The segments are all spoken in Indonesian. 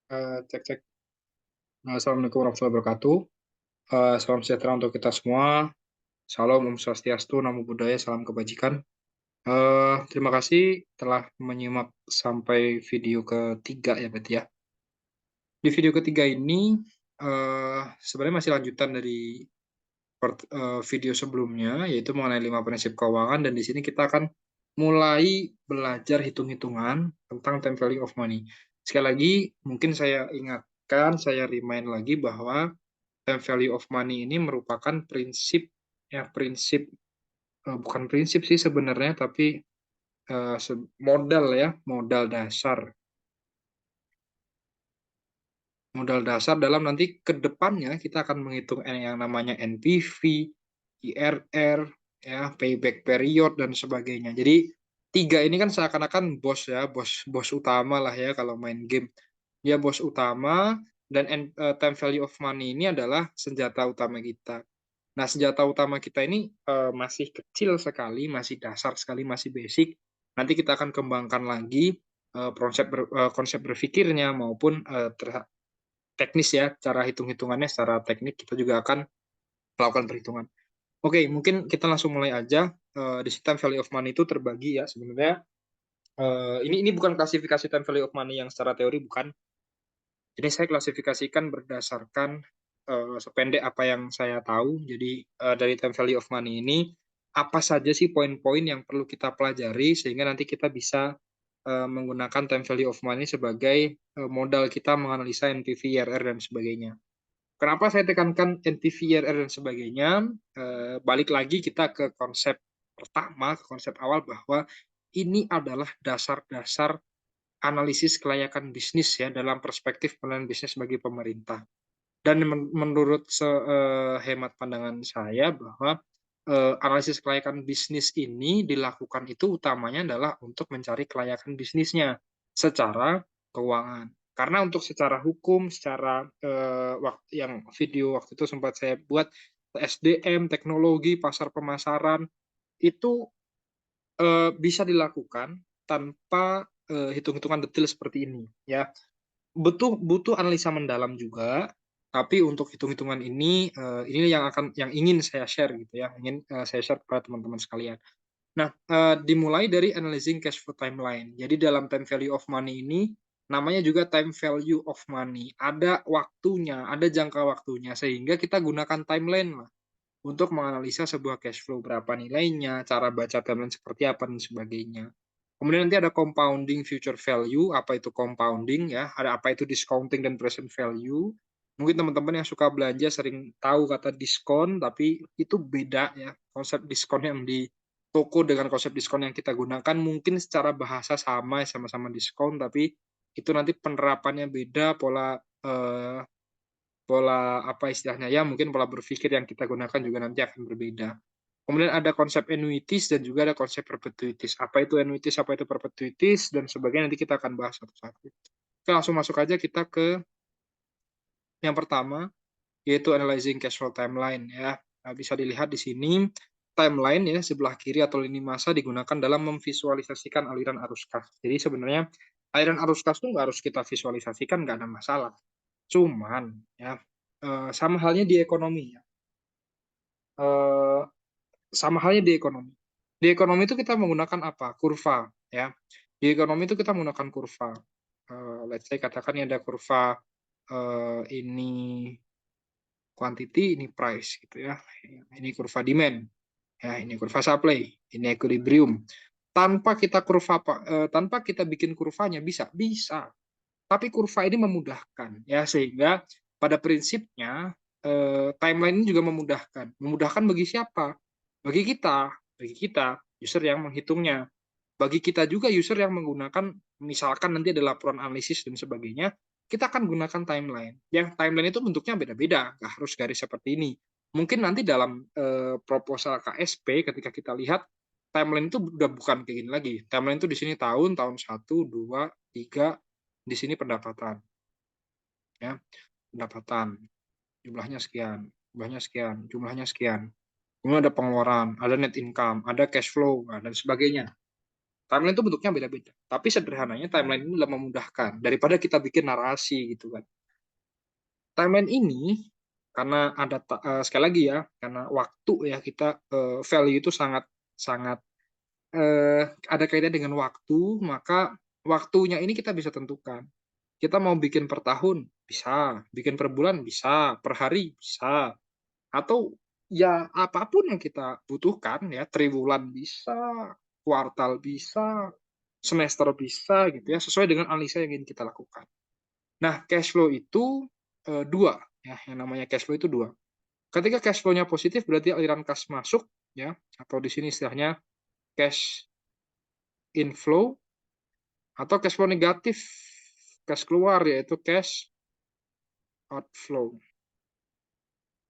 Cek cek. Assalamualaikum warahmatullahi wabarakatuh. Salam sejahtera untuk kita semua. Salam, Om Swastiastu, Namo Buddhaya, salam kebajikan. Terima kasih telah menyimak sampai video ketiga ya, berarti ya. Di video ketiga ini sebenarnya masih lanjutan dari video sebelumnya, yaitu mengenai 5 prinsip keuangan, dan di sini kita akan mulai belajar hitung-hitungan tentang time value of money. Sekali lagi, mungkin saya ingatkan, saya remind lagi bahwa time value of money ini merupakan prinsip, ya prinsip, bukan prinsip sih sebenarnya, tapi modal ya, modal dasar dalam nanti ke depannya kita akan menghitung yang namanya NPV, IRR, ya, payback period dan sebagainya. Jadi tiga ini kan seakan-akan bos ya, bos utama lah ya kalau main game. Dia bos utama, dan time value of money ini adalah senjata utama kita. Nah, senjata utama kita ini masih kecil sekali, masih dasar sekali, masih basic. Nanti kita akan kembangkan lagi konsep berpikirnya maupun teknis ya, cara hitung-hitungannya secara teknik kita juga akan melakukan perhitungan. Oke, mungkin kita langsung mulai aja. Di sini time value of money itu terbagi ya sebenarnya. Ini bukan klasifikasi time value of money yang secara teori, bukan. Jadi saya klasifikasikan berdasarkan sependek apa yang saya tahu. Jadi dari time value of money ini apa saja sih poin-poin yang perlu kita pelajari sehingga nanti kita bisa menggunakan time value of money sebagai modal kita menganalisa NPV, IRR dan sebagainya. Kenapa saya tekankan NPV, IRR dan sebagainya? Balik lagi kita ke konsep pertama, ke konsep awal bahwa ini adalah dasar-dasar analisis kelayakan bisnis ya dalam perspektif penilaian bisnis bagi pemerintah. Dan menurut hemat pandangan saya bahwa analisis kelayakan bisnis ini dilakukan itu utamanya adalah untuk mencari kelayakan bisnisnya secara keuangan. Karena untuk secara hukum, secara yang video waktu itu sempat saya buat, SDM, teknologi, pasar pemasaran, itu bisa dilakukan tanpa hitung-hitungan detail seperti ini ya. Butuh analisa mendalam juga, tapi untuk hitung-hitungan ini yang ingin saya share gitu ya, ingin saya share kepada teman-teman sekalian. Nah, dimulai dari analyzing cash flow timeline. Jadi dalam time value of money ini namanya juga time value of money. Ada waktunya, ada jangka waktunya, sehingga kita gunakan timeline lah untuk menganalisa sebuah cash flow, berapa nilainya, cara baca timeline seperti apa dan sebagainya. Kemudian nanti ada compounding future value, apa itu compounding ya, ada apa itu discounting dan present value. Mungkin teman-teman yang suka belanja sering tahu kata diskon, tapi itu beda ya. Konsep diskon yang di toko dengan konsep diskon yang kita gunakan mungkin secara bahasa sama-sama diskon, tapi itu nanti penerapannya beda, eh, pola apa istilahnya ya, mungkin pola berpikir yang kita gunakan juga nanti akan berbeda. Kemudian ada konsep annuities dan juga ada konsep perpetuities. Apa itu annuities, apa itu perpetuities, dan sebagainya nanti kita akan bahas satu-satu. Oke, langsung masuk aja kita ke yang pertama, yaitu analyzing cash flow timeline ya. Nah, bisa dilihat di sini timeline ya, sebelah kiri atau lini masa digunakan dalam memvisualisasikan aliran arus kas. Jadi sebenarnya aliran arus kas itu nggak harus kita visualisasikan, nggak ada masalah. Cuman ya, sama halnya di ekonomi ya. Eh, Sama halnya di ekonomi. Di ekonomi itu kita menggunakan apa? Kurva, ya. Di ekonomi itu kita menggunakan kurva. Let's say katakan ini ada kurva, ini quantity, ini price gitu ya. Ini kurva demand, ya. Ini kurva supply, ini equilibrium. Tanpa kita bikin kurvanya bisa. Tapi kurva ini memudahkan, ya, sehingga pada prinsipnya timeline ini juga memudahkan. Memudahkan bagi siapa? Bagi kita, user yang menghitungnya. Bagi kita juga user yang menggunakan, misalkan nanti ada laporan analisis dan sebagainya, kita akan gunakan timeline. Yang timeline itu bentuknya beda-beda, nggak harus garis seperti ini. Mungkin nanti dalam proposal KSP ketika kita lihat timeline itu udah bukan kayak gini lagi. Timeline itu di sini tahun 1, 2, 3, di sini pendapatan, ya, pendapatan, jumlahnya sekian, jumlahnya sekian, jumlahnya sekian. Kemudian ada pengeluaran, ada net income, ada cash flow, dan sebagainya. Timeline itu bentuknya beda-beda. Tapi sederhananya timeline ini lebih memudahkan daripada kita bikin narasi gitu kan. Timeline ini karena ada sekali lagi ya, karena waktu ya kita value itu sangat sangat ada kaitannya dengan waktu, maka waktunya ini kita bisa tentukan. Kita mau bikin per tahun bisa, bikin per bulan bisa, per hari bisa, atau ya apapun yang kita butuhkan ya, triwulan bisa, kuartal bisa, semester bisa gitu ya, sesuai dengan analisa yang ingin kita lakukan. Nah, cash flow itu dua ya, yang namanya cash flow itu dua. Ketika cash flow-nya positif berarti aliran kas masuk ya, atau di sini istilahnya cash inflow, atau cash flow negatif, cash keluar yaitu cash outflow.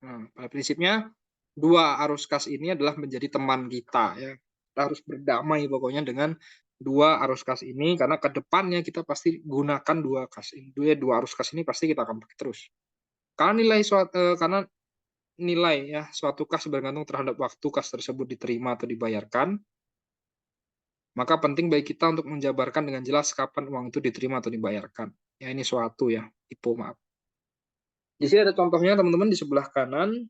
Nah, pada prinsipnya dua arus kas ini adalah menjadi teman kita ya. Kita harus berdamai pokoknya dengan dua arus kas ini karena ke depannya kita pasti gunakan dua kas ini. Dua arus kas ini pasti kita akan pakai terus. Karena nilai ya suatu kas bergantung terhadap waktu kas tersebut diterima atau dibayarkan, maka penting bagi kita untuk menjabarkan dengan jelas kapan uang itu diterima atau dibayarkan. Ya ini suatu ya, tipe maaf. Di sini ada contohnya teman-teman di sebelah kanan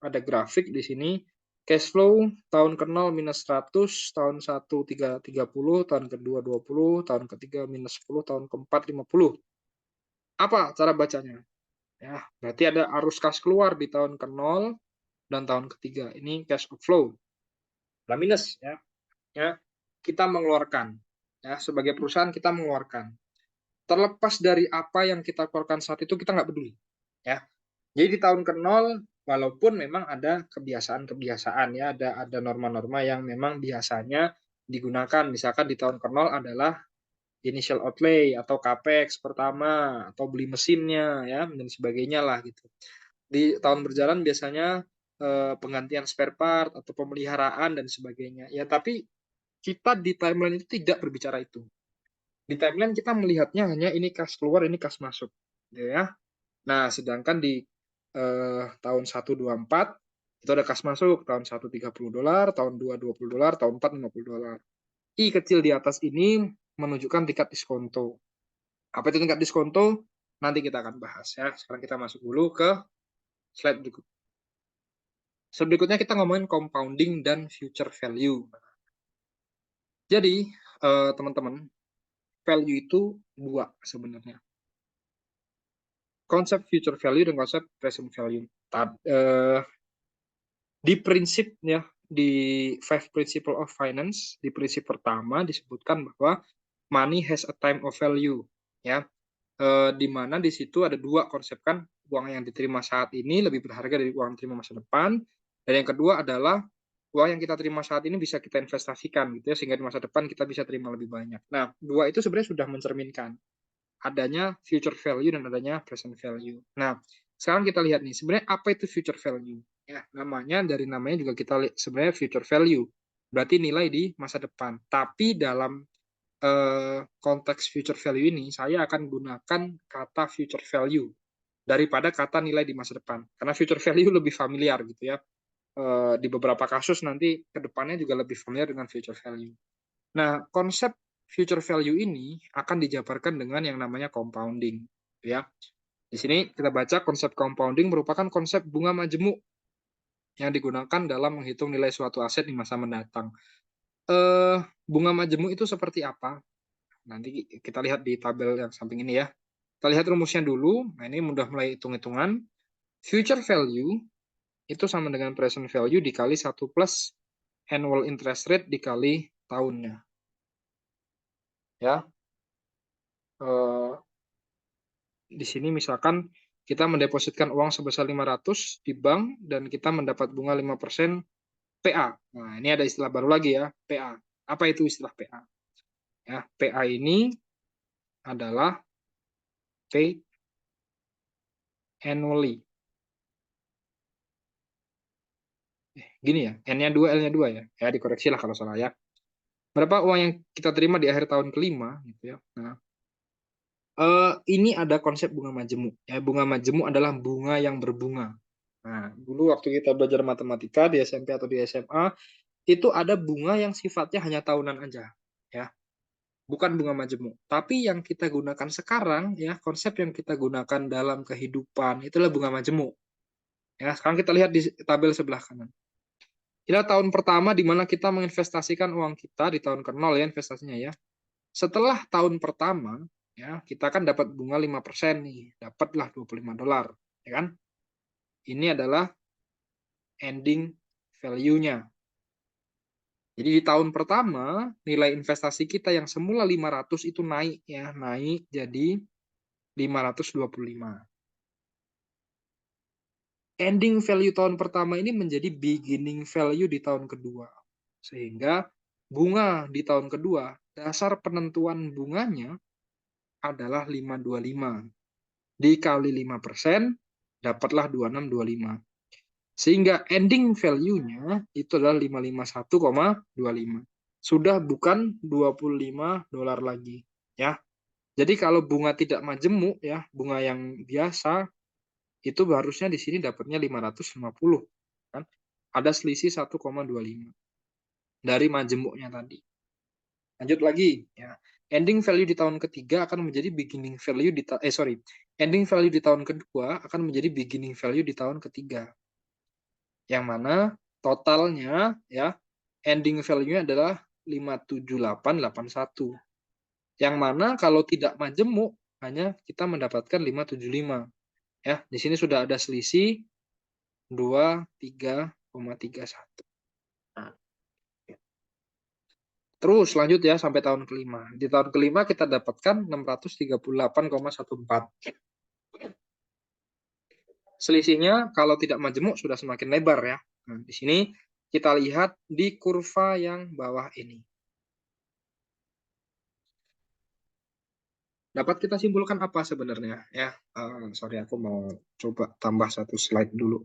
ada grafik di sini cash flow tahun ke-0 minus 100, tahun 1 30, tahun kedua 20, tahun ketiga minus 10, tahun keempat 50. Apa cara bacanya? Ya, berarti ada arus kas keluar di tahun ke-0 dan tahun ketiga. Ini cash outflow. Nah, minus ya. Ya, kita mengeluarkan. Ya, sebagai perusahaan kita mengeluarkan. Terlepas dari apa yang kita keluarkan saat itu kita nggak peduli. Ya, jadi di tahun ke-0 walaupun memang ada kebiasaan-kebiasaan ya, ada norma-norma yang memang biasanya digunakan. Misalkan di tahun ke-0 adalah initial outlay atau capex pertama atau beli mesinnya ya dan sebagainya lah gitu. Di tahun berjalan biasanya penggantian spare part atau pemeliharaan dan sebagainya. Ya, tapi kita di timeline itu tidak berbicara itu. Di timeline kita melihatnya hanya ini kas keluar, ini kas masuk, gitu ya. Nah, sedangkan di tahun 124 itu ada kas masuk, tahun 1 $30, tahun 2 $20, tahun 4 $50. I kecil di atas ini menunjukkan tingkat diskonto. Apa itu tingkat diskonto? Nanti kita akan bahas ya. Sekarang kita masuk dulu ke slide berikut. Berikutnya kita ngomongin compounding dan future value. Jadi, teman-teman, value itu dua sebenarnya. Konsep future value dan konsep present value. Di prinsip ya, di Five Principle of Finance, di prinsip pertama disebutkan bahwa money has a time of value, ya, di mana di situ ada dua konsep kan, uang yang diterima saat ini lebih berharga dari uang yang diterima masa depan, dan yang kedua adalah uang yang kita terima saat ini bisa kita investasikan gitu ya, sehingga di masa depan kita bisa terima lebih banyak. Nah, dua itu sebenarnya sudah mencerminkan adanya future value dan adanya present value. Nah, sekarang kita lihat nih, sebenarnya apa itu future value? Ya, dari namanya juga kita lihat sebenarnya future value. Berarti nilai di masa depan. Tapi dalam konteks future value ini, saya akan gunakan kata future value daripada kata nilai di masa depan. Karena future value lebih familiar gitu ya. Di beberapa kasus nanti ke depannya juga lebih familiar dengan future value. Nah, konsep future value ini akan dijabarkan dengan yang namanya compounding, ya. Di sini kita baca konsep compounding merupakan konsep bunga majemuk yang digunakan dalam menghitung nilai suatu aset di masa mendatang. Bunga majemuk itu seperti apa? Nanti kita lihat di tabel yang samping ini ya. Kita lihat rumusnya dulu. Nah, ini mudah mulai hitung-hitungan. Future value itu sama dengan present value dikali 1 plus annual interest rate dikali tahunnya. Ya, di sini misalkan kita mendepositkan uang sebesar 500 di bank dan kita mendapat bunga 5% PA. Nah, ini ada istilah baru lagi ya, PA. Apa itu istilah PA? Ya, PA ini adalah pay annually. Gini ya, N-nya 2, L-nya 2 ya. Ya, dikoreksi lah kalau salah ya. Berapa uang yang kita terima di akhir tahun kelima gitu ya. Nah, ini ada konsep bunga majemuk. Ya, bunga majemuk adalah bunga yang berbunga. Nah, dulu waktu kita belajar matematika di SMP atau di SMA, itu ada bunga yang sifatnya hanya tahunan aja. Ya. bukan bunga majemuk. Tapi yang kita gunakan sekarang, ya, konsep yang kita gunakan dalam kehidupan itulah bunga majemuk. Ya, sekarang kita lihat di tabel sebelah kanan. Inilah tahun pertama di mana kita menginvestasikan uang kita di tahun ke-0 ya investasinya ya. Setelah tahun pertama, ya, kita kan dapat bunga 5% nih, dapatlah $25, ya kan? Ini adalah ending value-nya. Jadi di tahun pertama, nilai investasi kita yang semula 500 itu naik ya, naik jadi 525. Ending value tahun pertama ini menjadi beginning value di tahun kedua. Sehingga bunga di tahun kedua, dasar penentuan bunganya adalah 525. Dikali 5%, dapatlah 2625. Sehingga ending value-nya itu adalah 551,25. Sudah bukan $25 lagi. Ya. Jadi kalau bunga tidak majemuk, ya, bunga yang biasa, itu harusnya di sini dapatnya 550. Kan? Ada selisih 1,25 dari majemuknya tadi. Lanjut lagi, ya. Ending value di tahun ketiga akan menjadi beginning value ending value di tahun kedua akan menjadi beginning value di tahun ketiga. Yang mana totalnya ya ending value-nya adalah 57881. Yang mana kalau tidak majemuk hanya kita mendapatkan 575. Ya, di sini sudah ada selisih 23,31. Nah, terus lanjut ya sampai tahun kelima. Di tahun kelima kita dapatkan 638,14. Selisihnya kalau tidak majemuk sudah semakin lebar ya. Nah, di sini kita lihat di kurva yang bawah ini. Dapat kita simpulkan apa sebenarnya ya? Sorry, aku mau coba tambah satu slide dulu.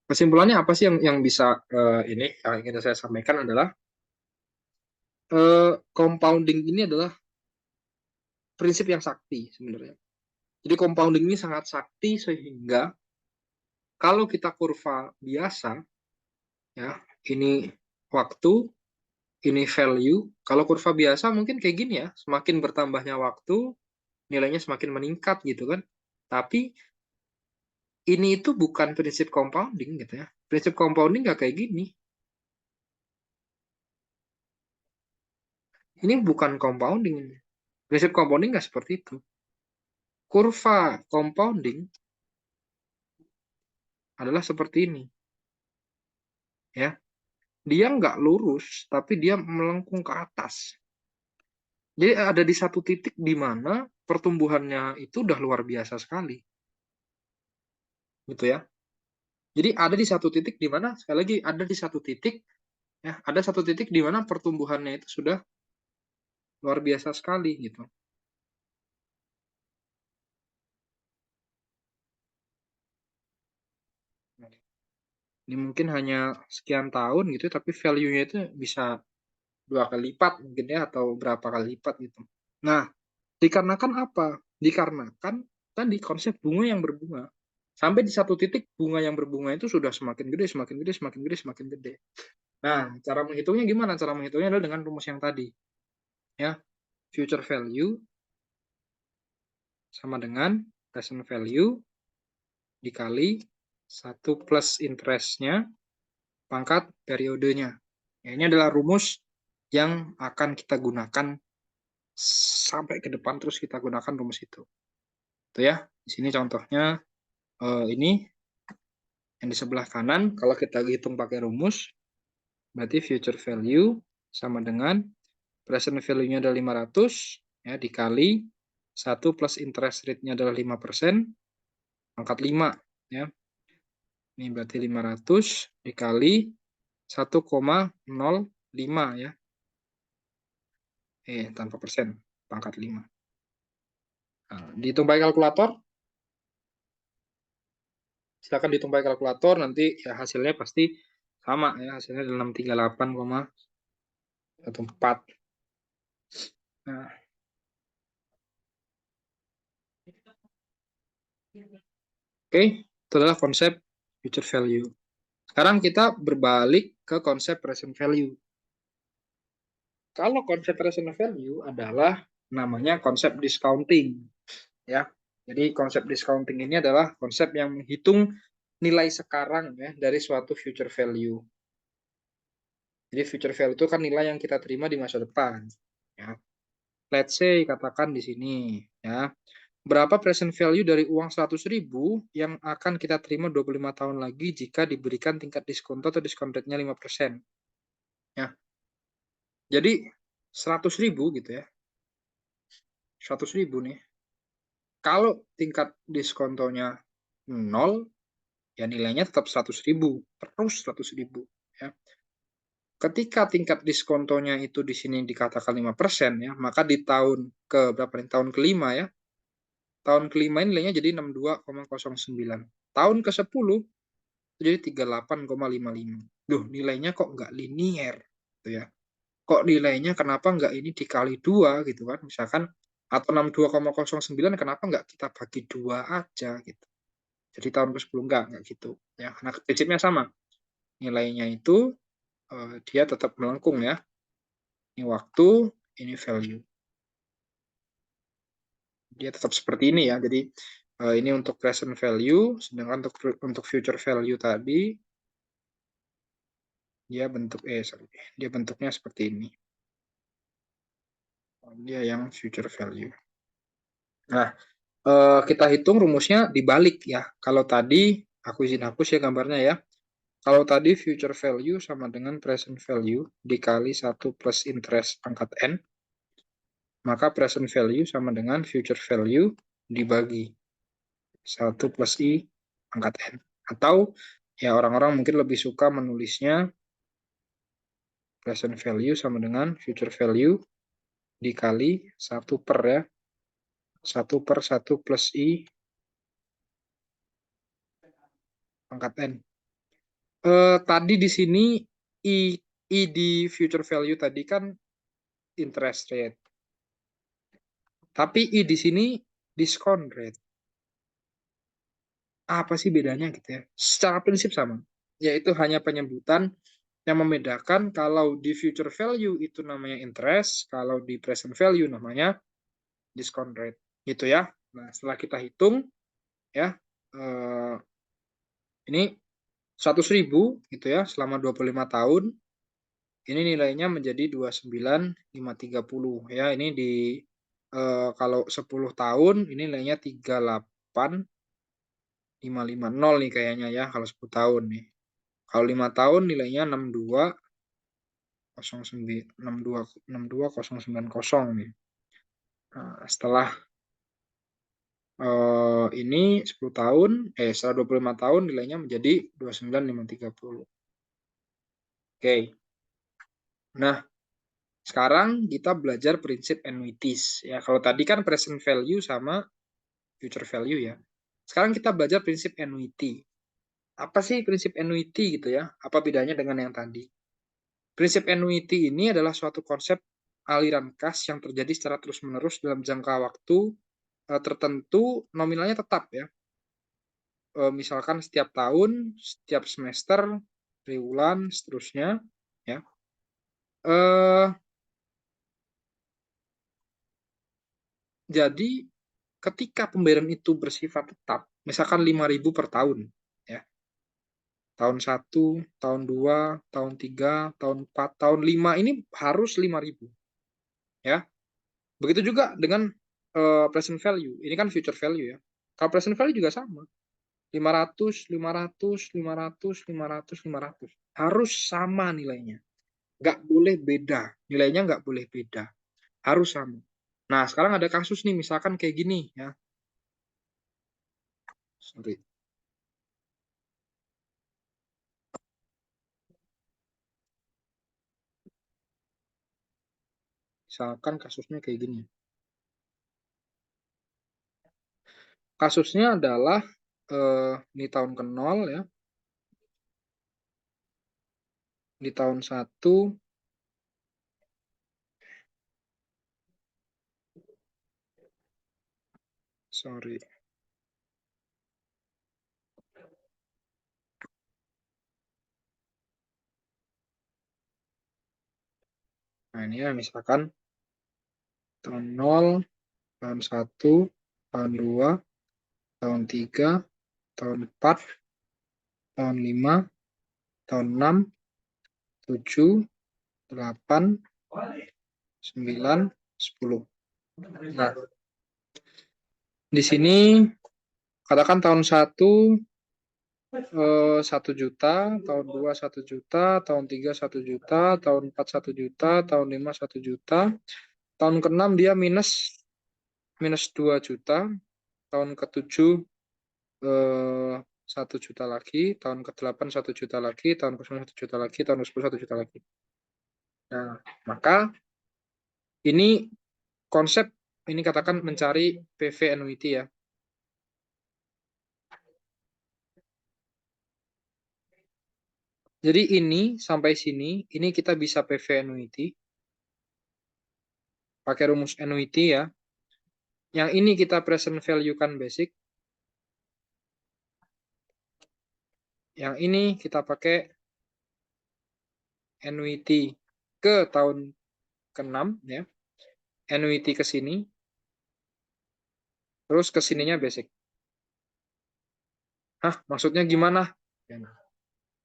Kesimpulannya apa sih yang bisa ini yang ingin saya sampaikan adalah compounding ini adalah prinsip yang sakti sebenarnya. Jadi compounding ini sangat sakti sehingga kalau kita kurva biasa ya, ini waktu, ini value. Kalau kurva biasa mungkin kayak gini ya, semakin bertambahnya waktu, nilainya semakin meningkat gitu kan. Tapi ini itu bukan prinsip compounding gitu ya. Prinsip compounding nggak kayak gini. Ini bukan compounding. Prinsip compounding nggak seperti itu. Kurva compounding adalah seperti ini. Ya, dia nggak lurus, tapi dia melengkung ke atas. Jadi ada di satu titik di mana pertumbuhannya itu udah luar biasa sekali. Gitu ya. Jadi ada di satu titik di mana, sekali lagi, ada di satu titik, ya, ada satu titik di mana pertumbuhannya itu sudah luar biasa sekali gitu. Ini mungkin hanya sekian tahun gitu, tapi value-nya itu bisa 2 kali lipat mungkin ya, atau berapa kali lipat gitu. Nah, dikarenakan apa? Dikarenakan tadi konsep bunga yang berbunga. Sampai di satu titik bunga yang berbunga itu sudah semakin gede, semakin gede, semakin gede, semakin gede. Nah, cara menghitungnya gimana? Cara menghitungnya adalah dengan rumus yang tadi. Ya, future value sama dengan present value dikali 1 plus interest-nya pangkat periodenya. Ya, ini adalah rumus yang akan kita gunakan sampai ke depan, terus kita gunakan rumus itu. Itu ya. Di sini contohnya ini yang di sebelah kanan, kalau kita hitung pakai rumus, berarti future value sama dengan present value-nya adalah 500, ya, dikali 1 plus interest rate-nya adalah 5%, pangkat 5. Ya. Ini berarti 500 dikali 1,05 ya. Tanpa persen, pangkat 5. Nah, dihitung pakai kalkulator, silakan dihitung pakai kalkulator, nanti ya hasilnya pasti sama ya, hasilnya 638,14. Nah, oke, itu adalah konsep future value. Sekarang kita berbalik ke konsep present value. Kalau konsep present value adalah namanya konsep discounting, ya. Jadi konsep discounting ini adalah konsep yang menghitung nilai sekarang ya dari suatu future value. Jadi future value itu kan nilai yang kita terima di masa depan. Ya. Let's say katakan di sini ya. Berapa present value dari uang 100.000 yang akan kita terima 25 tahun lagi jika diberikan tingkat diskon atau diskon rate-nya 5%. Ya. Jadi 100.000 gitu ya. 100.000 nih. Kalau tingkat diskontonya 0, ya nilainya tetap 100.000. Terus 100.000. Ya. Ketika tingkat diskontonya itu di sini dikatakan 5%, ya, maka di tahun ke berapa nih? Tahun kelima ya. Tahun kelima ini nilainya jadi 62,09. Tahun ke-10 jadi 38,55. Duh, nilainya kok nggak linier gitu ya. Kok nilainya kenapa nggak ini dikali 2 gitu kan, misalkan, atau 62,09 kenapa nggak kita bagi 2 aja gitu. Jadi tahun ke-10 nggak gitu ya. Karena prinsipnya sama, nilainya itu dia tetap melengkung ya. Ini waktu, ini value. Dia tetap seperti ini ya. Jadi ini untuk present value, sedangkan untuk future value tadi dia bentuknya seperti ini. Dia yang future value. Nah, kita hitung rumusnya dibalik ya. Kalau tadi aku izin hapus ya gambarnya ya. Kalau tadi future value sama dengan present value dikali 1 plus interest pangkat N, maka present value sama dengan future value dibagi 1 plus I pangkat N. Atau ya orang-orang mungkin lebih suka menulisnya present value sama dengan future value dikali 1 per ya. 1 per 1 plus I pangkat N. Tadi di sini I di future value tadi kan interest rate. Tapi I di sini discount rate. Apa sih bedanya gitu ya? Secara prinsip sama. Yaitu hanya penyebutan yang membedakan kalau di future value itu namanya interest, kalau di present value namanya discount rate. Gitu ya. Nah, setelah kita hitung ya, ini 100.000 gitu ya selama 25 tahun. Ini nilainya menjadi 29.530 ya. Ini di kalau 10 tahun ini nilainya 38.550 nih kayaknya ya kalau 10 tahun nih. Kalau 5 tahun nilainya 62.090 nih. Nah, setelah ini 10 tahun, setelah 25 tahun nilainya menjadi 29.530. Oke. Nah, sekarang kita belajar prinsip annuities ya. Kalau tadi kan present value sama future value ya. Sekarang kita belajar prinsip annuity. Apa sih prinsip annuity gitu ya? Apa bedanya dengan yang tadi? Prinsip annuity ini adalah suatu konsep aliran kas yang terjadi secara terus-menerus dalam jangka waktu tertentu, nominalnya tetap ya. Misalkan setiap tahun, setiap semester, triwulan, seterusnya ya. Eh, jadi ketika pembayaran itu bersifat tetap, misalkan 5.000 per tahun ya. Tahun 1, tahun 2, tahun 3, tahun 4, tahun 5 ini harus 5.000 ya. Begitu juga dengan present value. Ini kan future value ya. Kalau present value juga sama. 500, 500, 500, 500, 500. Harus sama nilainya. Nggak boleh beda. Nilainya nggak boleh beda. Harus sama. Nah, sekarang ada kasus nih, misalkan kayak gini ya. Sorry. Misalkan kasusnya kayak gini. Kasusnya adalah di tahun ke-0 ya. Di tahun 1, sorry. ini ya, misalkan tahun 0, tahun 1, tahun 2, tahun 3, tahun 4, tahun 5, tahun 6, 7, 8, 9, 10. Nah, di sini katakan tahun 1 1 juta, tahun 2 1 juta, tahun 3 1 juta, tahun 4 1 juta, tahun 5 1 juta, tahun ke-6 dia minus 2 juta, tahun ke-7 1 juta lagi, tahun ke-8 1 juta lagi, tahun ke-9 1 juta lagi, tahun ke-10 1 juta lagi. Nah, maka ini konsep ini katakan mencari PV annuity ya. Jadi ini sampai sini, ini kita bisa PV annuity. Pakai rumus annuity ya. Yang ini kita present value kan basic. Yang ini kita pakai annuity ke tahun ke-6 ya. Annuity ke sini. Terus ke sininya basic. Hah, maksudnya gimana?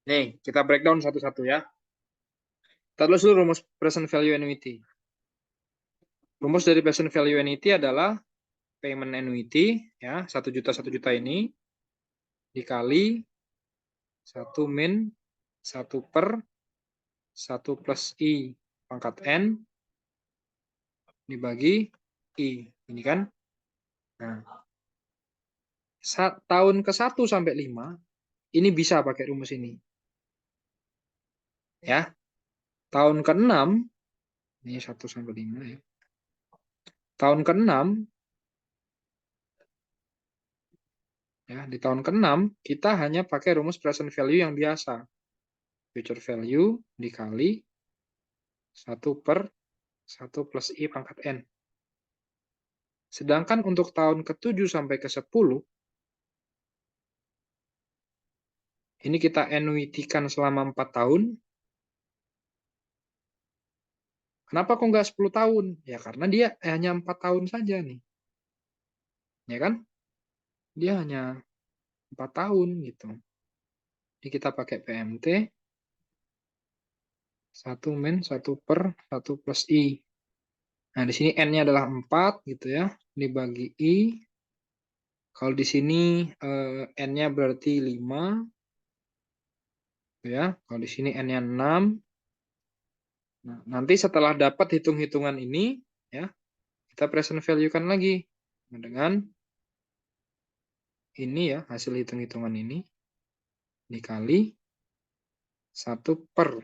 Nih, kita breakdown satu-satu ya. Kita dulu rumus present value annuity. Rumus dari present value annuity adalah payment annuity ya, 1 juta 1 juta ini dikali 1 min 1 per 1 plus I pangkat N dibagi I. Ini kan. Nah, tahun ke-1 sampai 5 ini bisa pakai rumus ini. Ya. Tahun ke-6 ini 1 sampai 5 ya. Tahun ke-6 ya, di tahun ke-6 kita hanya pakai rumus present value yang biasa. Future value dikali 1 per 1 plus I pangkat N. Sedangkan untuk tahun ke-7 sampai ke-10 ini kita annuity-kan selama 4 tahun. Kenapa kok nggak 10 tahun? Ya karena dia hanya 4 tahun saja nih. Ya kan? Dia hanya 4 tahun gitu. Jadi kita pakai PMT 1 min 1 per 1 plus I. Nah, di sini N-nya adalah 4 gitu ya. Dibagi I. Kalau di sini N-nya berarti 5. Ya. Kalau di sini N-nya 6. Nah, nanti setelah dapat hitung-hitungan ini, ya, kita present value-kan lagi. Nah, dengan ini ya, hasil hitung-hitungan ini dikali 1 per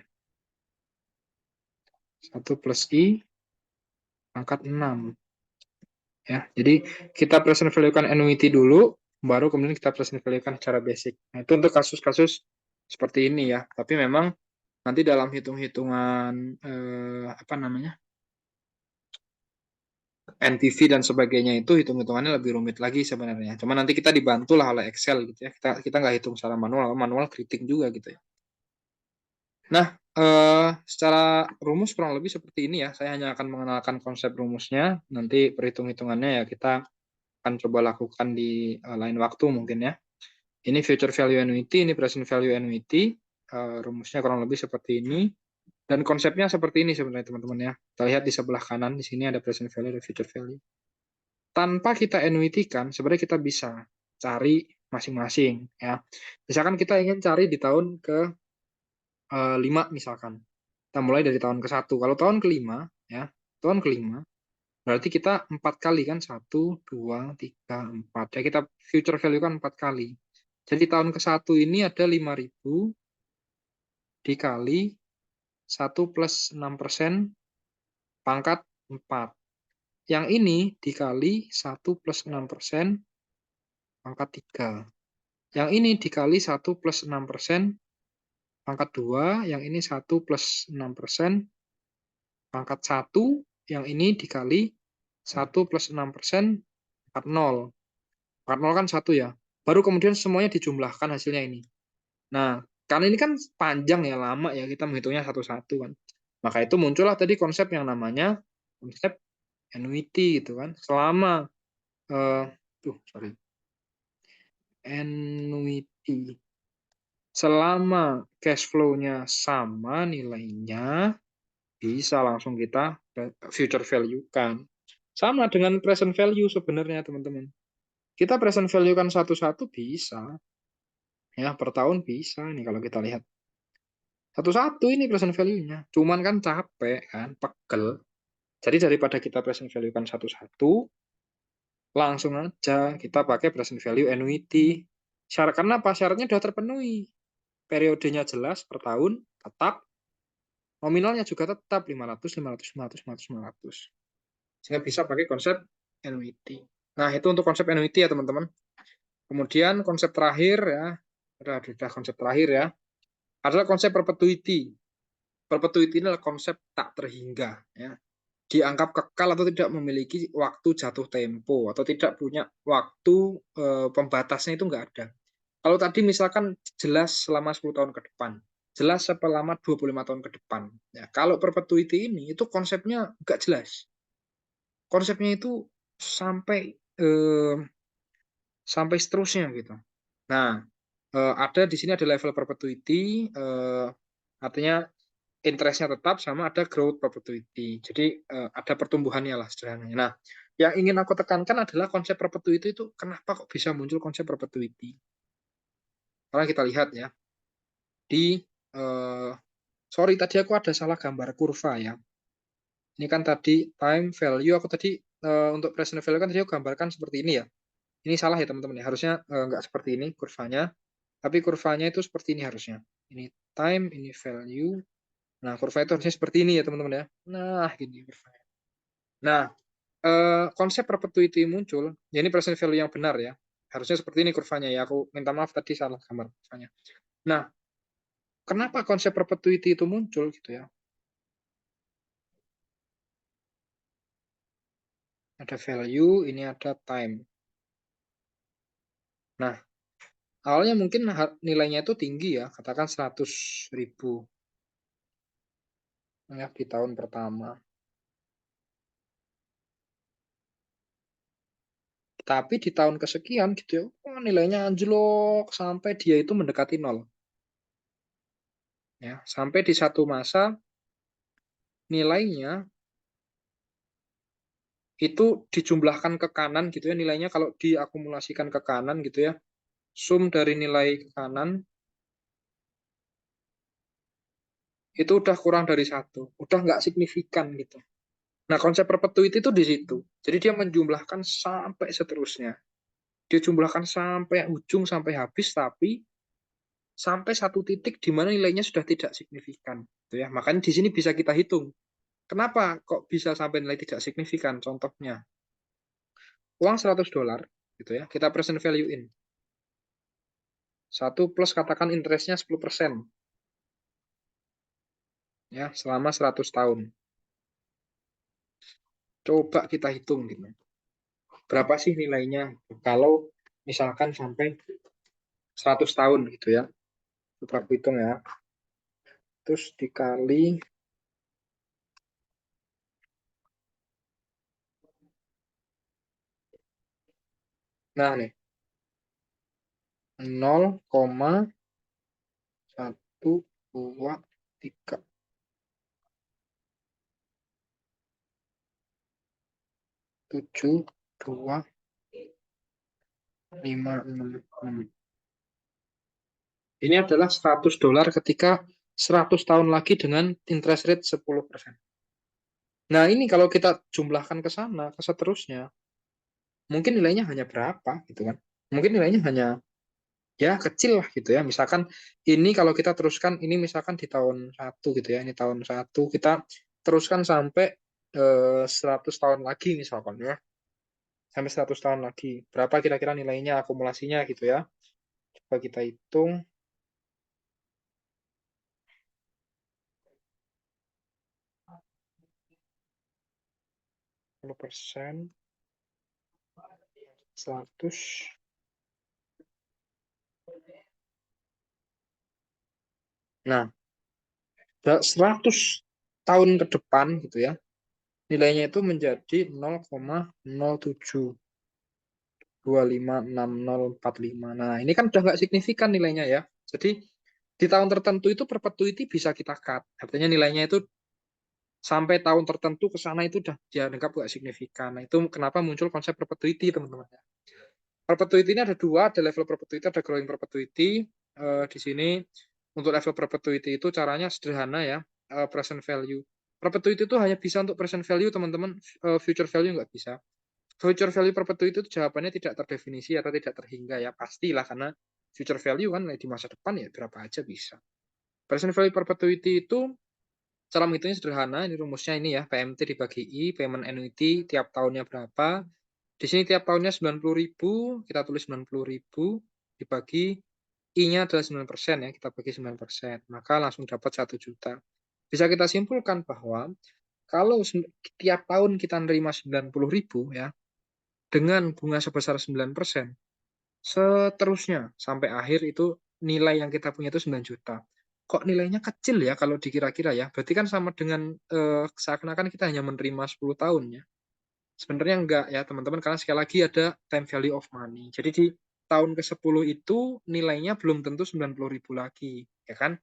1 plus I pangkat 6. Ya, jadi kita present value-kan annuity dulu, baru kemudian kita present value-kan secara basic. Nah, itu untuk kasus-kasus seperti ini ya. Tapi memang nanti dalam hitung-hitungan apa namanya? NPV dan sebagainya itu hitung-hitungannya lebih rumit lagi sebenarnya. Cuma nanti kita dibantu lah oleh Excel gitu ya. Kita nggak hitung secara manual, manual kritik juga gitu ya. Nah, secara rumus kurang lebih seperti ini ya. Saya hanya akan mengenalkan konsep rumusnya. Nanti perhitung-hitungannya ya kita akan coba lakukan di lain waktu mungkin ya. Ini future value annuity, ini present value annuity. Rumusnya kurang lebih seperti ini. Dan konsepnya seperti ini sebenarnya teman-teman ya. Kita lihat di sebelah kanan, di sini ada present value dan future value. Tanpa kita annuity-kan, sebenarnya kita bisa cari masing-masing ya. Misalkan kita ingin cari di tahun ke-5 misalkan. Kita mulai dari tahun ke-1. Kalau tahun ke-5 ya, tahun ke-5 berarti kita 4 kali kan, 1 2 3 4. Ya kita future value kan 4 kali. Jadi tahun ke-1 ini ada 5.000 dikali 1 plus 6% pangkat 4. Yang ini dikali 1 plus 6% pangkat 3. Yang ini dikali 1 plus 6% pangkat 2. Yang ini 1 plus 6% pangkat 1. Yang ini dikali 1 plus 6% pangkat 0. Pangkat 0 kan 1 ya. Baru kemudian semuanya dijumlahkan hasilnya ini. Nah, karena ini kan panjang ya, lama ya kita menghitungnya satu-satu kan. Maka itu muncullah tadi konsep yang namanya konsep annuity gitu kan. Selama annuity selama cash flow-nya sama nilainya, bisa langsung kita future value kan. Sama dengan present value sebenarnya teman-teman. Kita present value kan satu-satu bisa. Ya, per tahun bisa nih kalau kita lihat. Satu-satu ini present value-nya. Cuman kan capek kan, pegel. Jadi daripada kita present value kan satu-satu, langsung aja kita pakai present value annuity. Syarat karena apa? Syaratnya sudah terpenuhi. Periodenya jelas per tahun, tetap. Nominalnya juga tetap 500, 500, 500, 500, 500. Sehingga bisa pakai konsep annuity. Nah, itu untuk konsep annuity ya, teman-teman. Kemudian konsep terakhir ya, sudah konsep terakhir ya, adalah konsep perpetuity. Perpetuity ini adalah konsep tak terhingga ya. Dianggap kekal atau tidak memiliki waktu jatuh tempo atau tidak punya waktu pembatasnya itu nggak ada. Kalau tadi misalkan jelas selama 10 tahun ke depan, jelas selama 25 tahun ke depan. Ya, kalau perpetuity ini itu konsepnya nggak jelas. Konsepnya itu sampai sampai seterusnya gitu. Nah, ada di sini ada level perpetuity, artinya interestnya tetap sama ada growth perpetuity. Jadi ada pertumbuhannya lah sederhananya. Nah, yang ingin aku tekankan adalah konsep perpetuity itu kenapa kok bisa muncul konsep perpetuity? Karena kita lihat ya di sorry tadi aku ada salah gambar kurva ya. Ini kan tadi time value aku tadi untuk present value kan tadi aku gambarkan seperti ini ya. Ini salah ya teman-teman ya. Harusnya nggak seperti ini kurvanya. Tapi kurvanya itu seperti ini harusnya. Ini time, ini value. Nah, kurva itu harusnya seperti ini ya teman-teman ya. Nah, gini kurvanya. Nah, konsep perpetuity muncul. Ya ini present value yang benar ya. Harusnya seperti ini kurvanya ya. Aku minta maaf tadi salah gambar kurvanya. Nah, kenapa konsep perpetuity itu muncul gitu ya? Ada value, ini ada time. Nah, awalnya mungkin nilainya itu tinggi ya, katakan 100.000 ya, di tahun pertama. Tapi di tahun kesekian gitu ya, nilainya anjlok sampai dia itu mendekati nol. Ya, sampai di satu masa nilainya itu dijumlahkan ke kanan gitu ya, nilainya kalau diakumulasikan ke kanan gitu ya, sum dari nilai ke kanan itu udah kurang dari satu, udah nggak signifikan gitu. Nah, konsep perpetuity itu di situ. Jadi dia menjumlahkan sampai seterusnya. Dia jumlahkan sampai ujung, sampai habis, tapi sampai satu titik di mana nilainya sudah tidak signifikan. Gitu ya. Makanya di sini bisa kita hitung. Kenapa kok bisa sampai nilai tidak signifikan? Contohnya, uang $100, gitu ya, kita present value in. Satu plus katakan interestnya 10%. Ya, selama 100 tahun. Coba kita hitung gitu. Berapa sih nilainya kalau misalkan sampai 100 tahun gitu ya. Coba aku hitung ya. Terus dikali, nah nih, 0,123, 7,256. Ini adalah $100 ketika 100 tahun lagi dengan interest rate 10%. Nah, ini kalau kita jumlahkan ke sana, ke seterusnya, mungkin nilainya hanya berapa gitu kan. Mungkin nilainya hanya ya kecil lah gitu ya. Misalkan ini kalau kita teruskan, ini misalkan di tahun 1 gitu ya, ini tahun 1, kita teruskan sampai 100 tahun lagi misalkan ya. Sampai 100 tahun lagi. Berapa kira-kira nilainya, akumulasinya gitu ya. Coba kita hitung. 10%, 100. Nah, 100 tahun ke depan gitu ya, nilainya itu menjadi 0,07256045. Nah, ini kan udah nggak signifikan nilainya ya. Jadi di tahun tertentu itu perpetuity bisa kita cut. Artinya nilainya itu sampai tahun tertentu ke sana itu udah dianggap nggak signifikan. Nah, itu kenapa muncul konsep perpetuity, teman-teman. Perpetuity ini ada dua, ada level perpetuity, ada growing perpetuity. Di sini untuk level perpetuity itu caranya sederhana ya, present value. Perpetuity itu hanya bisa untuk present value, teman-teman. Future value nggak bisa. Future value perpetuity itu jawabannya tidak terdefinisi atau tidak terhingga ya, pastilah karena future value kan di masa depan ya berapa aja bisa. Present value perpetuity itu cara menghitungnya sederhana, ini rumusnya ini ya, PMT dibagi I, payment annuity tiap tahunnya berapa. Di sini tiap tahunnya 90.000, kita tulis 90.000 dibagi I-nya adalah 9% ya, kita bagi 9%, maka langsung dapat 1 juta. Bisa kita simpulkan bahwa kalau tiap tahun kita nerima 90.000 ya, dengan bunga sebesar 9%, seterusnya sampai akhir itu nilai yang kita punya itu 9 juta. Kok nilainya kecil ya kalau dikira-kira ya? Berarti kan sama dengan seakan-akan kita hanya menerima 10 tahun ya. Sebenarnya enggak ya teman-teman, karena sekali lagi ada time value of money. Jadi di tahun ke-10 itu nilainya belum tentu 90.000 lagi, ya kan?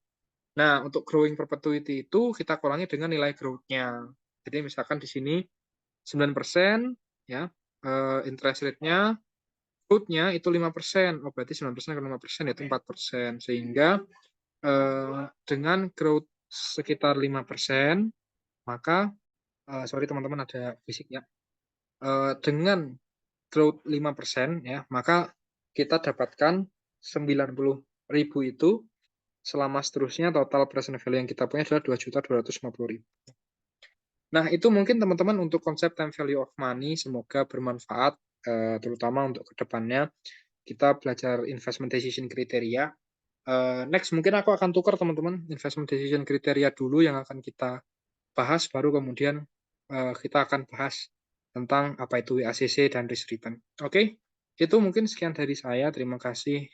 Nah, untuk growing perpetuity itu kita kurangi dengan nilai growth-nya. Jadi misalkan di sini 9% ya, interest rate-nya, growth-nya itu 5%. Oh, berarti 9% ke 5% itu 4%. Sehingga dengan growth sekitar 5%, maka sorry teman-teman ada fisiknya. Dengan growth 5% ya, maka kita dapatkan 90.000 itu selama seterusnya total present value yang kita punya adalah 2.250.000. Nah, itu mungkin teman-teman untuk konsep time value of money, semoga bermanfaat terutama untuk kedepannya kita belajar investment decision kriteria. Next mungkin aku akan tukar teman-teman, investment decision kriteria dulu yang akan kita bahas, baru kemudian kita akan bahas tentang apa itu WACC dan risk return. Oke, itu mungkin sekian dari saya. Terima kasih.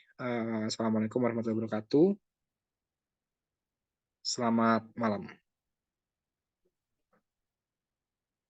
Assalamualaikum warahmatullahi wabarakatuh. Selamat malam.